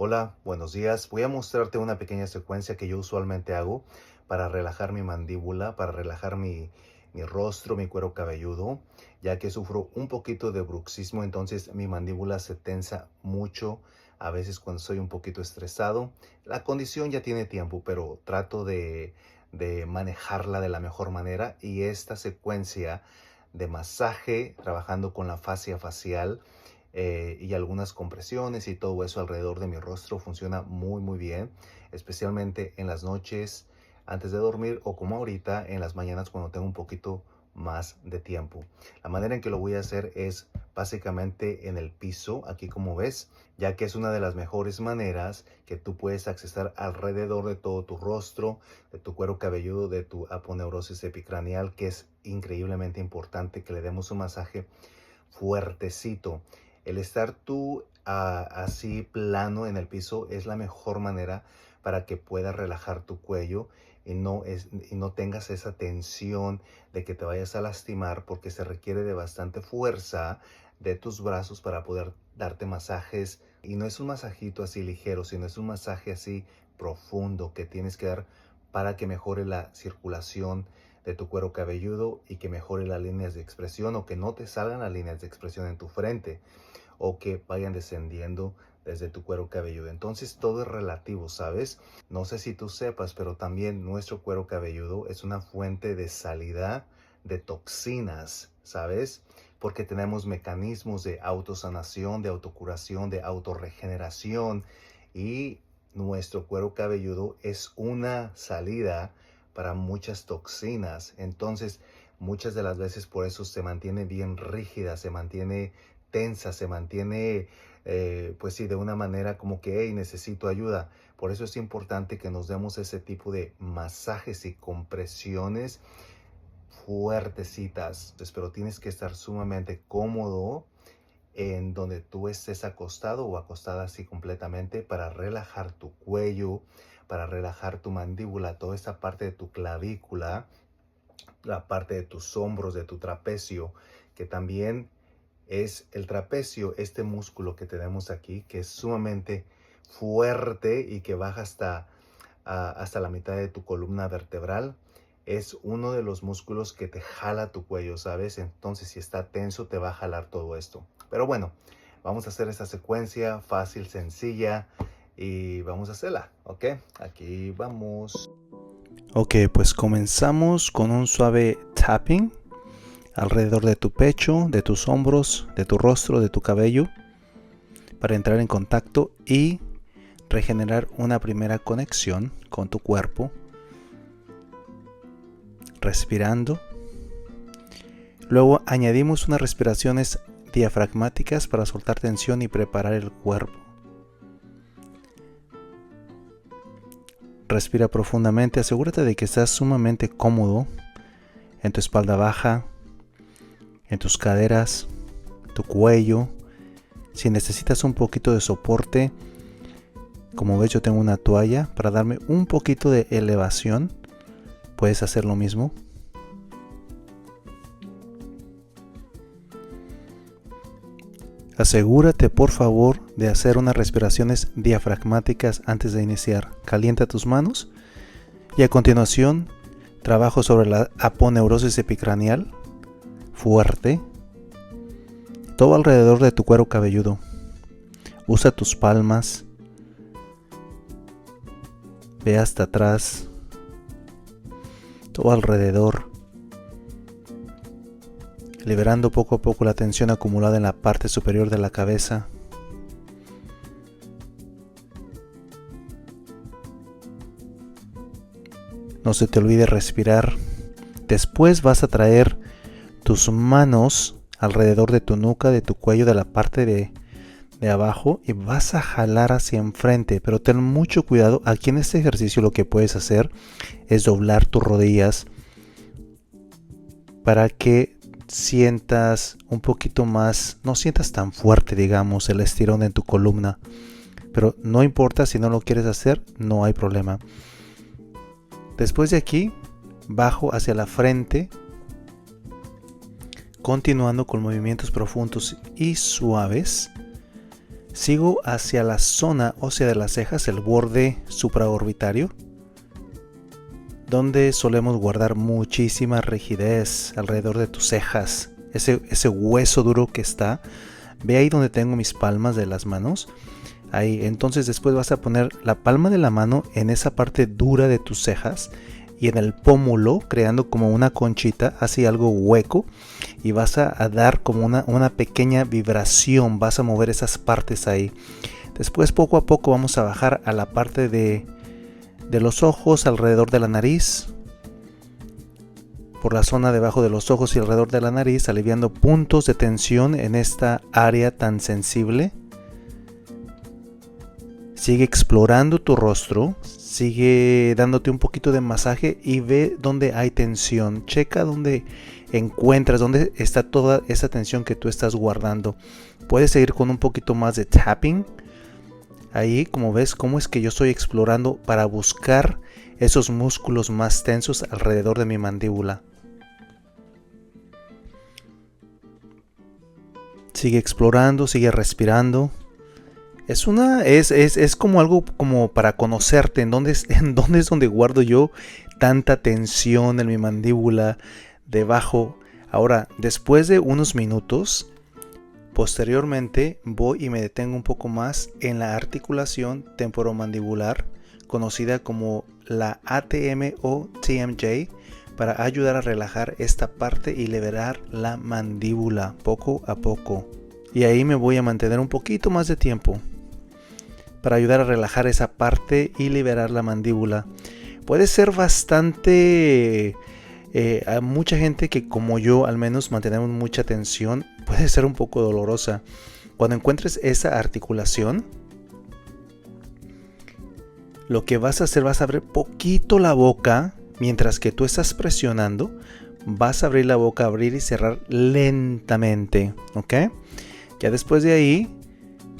Hola, buenos días. Voy a mostrarte una pequeña secuencia que yo usualmente hago para relajar mi mandíbula, para relajar mi rostro, mi cuero cabelludo, ya que sufro un poquito de bruxismo, entonces mi mandíbula se tensa mucho a veces cuando estoy un poquito estresado. La condición ya tiene tiempo, pero trato de manejarla de la mejor manera y esta secuencia de masaje, trabajando con la fascia facial, y algunas compresiones y todo eso alrededor de mi rostro funciona muy bien, especialmente en las noches antes de dormir o como ahorita en las mañanas cuando tengo un poquito más de tiempo. La manera en que lo voy a hacer es básicamente en el piso, aquí como ves, ya que es una de las mejores maneras que tú puedes accesar alrededor de todo tu rostro, de tu cuero cabelludo, de tu aponeurosis epicranial, que es increíblemente importante que le demos un masaje fuertecito. El estar tú así plano en el piso es la mejor manera para que puedas relajar tu cuello y no tengas esa tensión de que te vayas a lastimar, porque se requiere de bastante fuerza de tus brazos para poder darte masajes. Y no es un masajito así ligero, sino es un masaje así profundo que tienes que dar para que mejore la circulación de tu cuero cabelludo y que mejore las líneas de expresión, o que no te salgan las líneas de expresión en tu frente, o que vayan descendiendo desde tu cuero cabelludo. Entonces todo es relativo, ¿sabes? No sé si tú sepas, pero también nuestro cuero cabelludo es una fuente de salida de toxinas, ¿sabes? Porque tenemos mecanismos de autosanación, de autocuración, de autorregeneración, y nuestro cuero cabelludo es una salida para muchas toxinas. Entonces, muchas de las veces por eso se mantiene bien rígida, se mantiene tensa, se mantiene, pues sí, de una manera como que, hey, necesito ayuda. Por eso es importante que nos demos ese tipo de masajes y compresiones fuertecitas. Pero tienes que estar sumamente cómodo en donde tú estés acostado o acostada así completamente, para relajar tu cuello, para relajar tu mandíbula, toda esta parte de tu clavícula, la parte de tus hombros, de tu trapecio, que también es el trapecio, este músculo que tenemos aquí, que es sumamente fuerte y que baja hasta la mitad de tu columna vertebral. Es uno de los músculos que te jala tu cuello, ¿sabes? Entonces, si está tenso, te va a jalar todo esto. Pero bueno, vamos a hacer esta secuencia fácil, sencilla, y vamos a hacerla, ¿ok? Aquí vamos. Ok, pues comenzamos con un suave tapping alrededor de tu pecho, de tus hombros, de tu rostro, de tu cabello, para entrar en contacto y regenerar una primera conexión con tu cuerpo. Respirando. Luego añadimos unas respiraciones diafragmáticas para soltar tensión y preparar el cuerpo. Respira profundamente, asegúrate de que estás sumamente cómodo en tu espalda baja, en tus caderas, tu cuello. Si necesitas un poquito de soporte, como ves, yo tengo una toalla para darme un poquito de elevación. Puedes hacer lo mismo. Asegúrate, por favor, de hacer unas respiraciones diafragmáticas antes de iniciar. Calienta tus manos y a continuación trabajo sobre la aponeurosis epicranial fuerte, todo alrededor de tu cuero cabelludo. Usa tus palmas, ve hasta atrás, todo alrededor, liberando poco a poco la tensión acumulada en la parte superior de la cabeza. No se te olvide respirar. Después vas a traer tus manos alrededor de tu nuca, de tu cuello, de la parte de abajo, y vas a jalar hacia enfrente, pero ten mucho cuidado. Aquí en este ejercicio lo que puedes hacer es doblar tus rodillas para que sientas un poquito más, no sientas tan fuerte, digamos, el estirón en tu columna, pero no importa si no lo quieres hacer, no hay problema. Después de aquí, bajo hacia la frente, continuando con movimientos profundos y suaves Sigo hacia la zona ósea de las cejas, el borde supraorbitario, donde solemos guardar muchísima rigidez alrededor de tus cejas. Ese hueso duro que está. Ve ahí donde tengo mis palmas de las manos. Ahí, entonces después vas a poner la palma de la mano en esa parte dura de tus cejas y en el pómulo, creando como una conchita, así algo hueco, y vas a dar como una pequeña vibración, vas a mover esas partes ahí. Después poco a poco vamos a bajar a la parte de los ojos, alrededor de la nariz, por la zona debajo de los ojos y alrededor de la nariz, aliviando puntos de tensión en esta área tan sensible. Sigue explorando tu rostro, sigue dándote un poquito de masaje y ve dónde hay tensión. Checa dónde encuentras, dónde está toda esa tensión que tú estás guardando. Puedes seguir con un poquito más de tapping. Ahí, como ves, cómo es que yo estoy explorando para buscar esos músculos más tensos alrededor de mi mandíbula. Sigue explorando, sigue respirando. Es como algo como para conocerte, en dónde es donde guardo yo tanta tensión en mi mandíbula debajo. Ahora, después de unos minutos, posteriormente voy y me detengo un poco más en la articulación temporomandibular, conocida como la ATM o TMJ, para ayudar a relajar esta parte y liberar la mandíbula poco a poco. Y ahí me voy a mantener un poquito más de tiempo para ayudar a relajar esa parte y liberar la mandíbula. Puede ser bastante... a mucha gente que, como yo al menos, mantenemos mucha tensión, puede ser un poco dolorosa. Cuando encuentres esa articulación, lo que vas a hacer, vas a abrir poquito la boca. Mientras que tú estás presionando, vas a abrir la boca, abrir y cerrar lentamente, ¿ok? Ya después de ahí,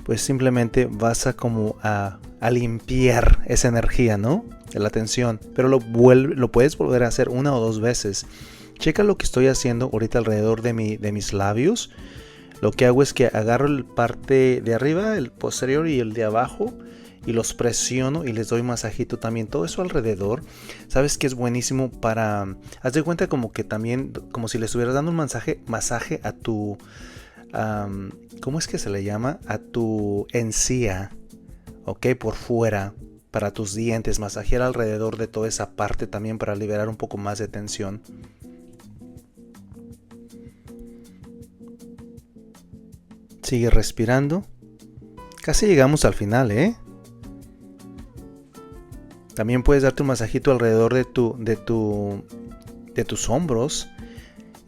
pues simplemente vas a como a limpiar esa energía, ¿no? De la tensión, pero lo puedes volver a hacer una o dos veces. Checa lo que estoy haciendo ahorita alrededor de mis labios. Lo que hago es que agarro el parte de arriba, el posterior y el de abajo, y los presiono y les doy masajito también, todo eso alrededor. Sabes que es buenísimo para, haz de cuenta como que también, como si le estuvieras dando un masaje a tu, ¿cómo es que se le llama? A tu encía, ok, por fuera, para tus dientes, masajear alrededor de toda esa parte también para liberar un poco más de tensión. Sigue respirando. Casi llegamos al final, ¿eh? También puedes darte un masajito alrededor de tus hombros.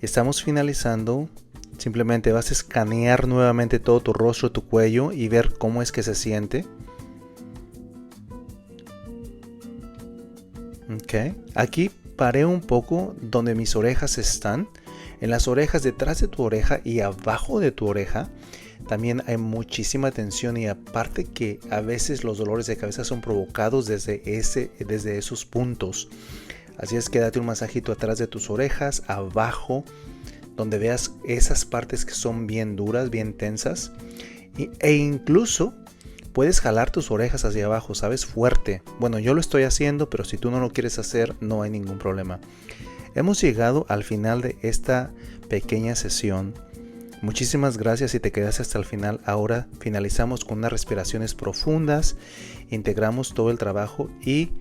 Estamos finalizando. Simplemente vas a escanear nuevamente todo tu rostro, tu cuello y ver cómo es que se siente. Ok. Aquí paré un poco donde mis orejas están. En las orejas, detrás de tu oreja y abajo de tu oreja, también hay muchísima tensión, y aparte que a veces los dolores de cabeza son provocados desde esos puntos. Así es que date un masajito atrás de tus orejas, abajo, donde veas esas partes que son bien duras, bien tensas. E incluso puedes jalar tus orejas hacia abajo, ¿sabes? Fuerte. Bueno, yo lo estoy haciendo, pero si tú no lo quieres hacer, no hay ningún problema. Hemos llegado al final de esta pequeña sesión. Muchísimas gracias si te quedaste hasta el final. Ahora finalizamos con unas respiraciones profundas, integramos todo el trabajo y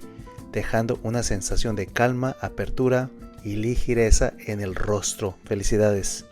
dejando una sensación de calma, apertura y ligereza en el rostro. Felicidades.